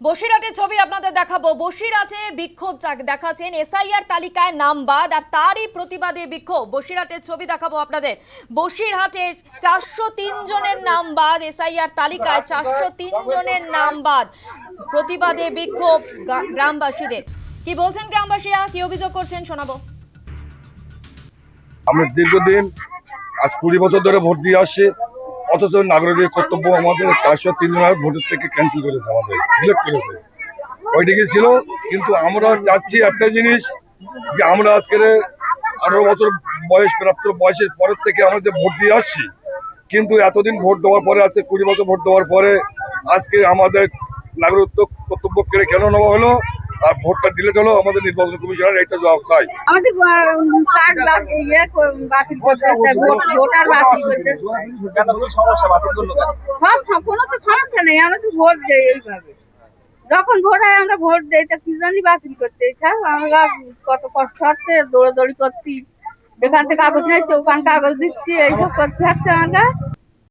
বসিরহাটের ছবি আপনাদের দেখাবো। বসিরহাটে বিক্ষোভ দেখাচ্ছেন, এসআইআর তালিকায় নাম বাদ আর তারই প্রতিবাদে বিক্ষোভ। বসিরহাটের ছবি দেখাবো আপনাদের। বসিরহাটে 403 জনের নাম বাদ, এসআইআর তালিকায় 403 জনের নাম বাদ। প্রতিবাদে বিক্ষোভ গ্রামবাসীদের। কি বলছেন গ্রামবাসীরা, কি অভিযোগ করছেন শোনাবো। আমরা দীর্ঘদিন আজ 20 বছর ধরে ভোট দিয়ে আসছি, অথচ নাগরিকের কর্তব্য আমাদের 403 জনের ভোটের থেকে ক্যান্সেল করেছে, আমাদের ডিলেক্ট করেছে। ওইদিকে ছিল, কিন্তু আমরা চাচ্ছি একটা জিনিস, যে আমরা আজকের 18 বছর বয়স প্রাপ্ত বয়সের পরের থেকে আমরা যে ভোট দিয়ে আসছি, কিন্তু এতদিন ভোট দেওয়ার পরে, আজকে 20 বছর ভোট দেওয়ার পরে আজকে আমাদের নাগরিকত্ব কর্তব্য কেন নেওয়া হলো আর ভোটটা ডিলেট হলো। আমাদের নির্বাচন কমিশনের এটা জবাব চাই। আমাদের কার্ড বাতিল করতে ভোটার বাতিল করতে সব কোনো তো সমস্যা নেই। আমরা তো ভোট দেই এইভাবে, যখন ভোট হয় আমরা ভোট দেই, তা কি জানি বাতিল করতে চাই। আমরা কত কষ্ট হচ্ছে, দৌড়াদৌড়ি করছি, এখান থেকে কাগজ নিচ্ছি, ওখানে কাগজ দিচ্ছি, এইসব করতে হচ্ছে। আমরা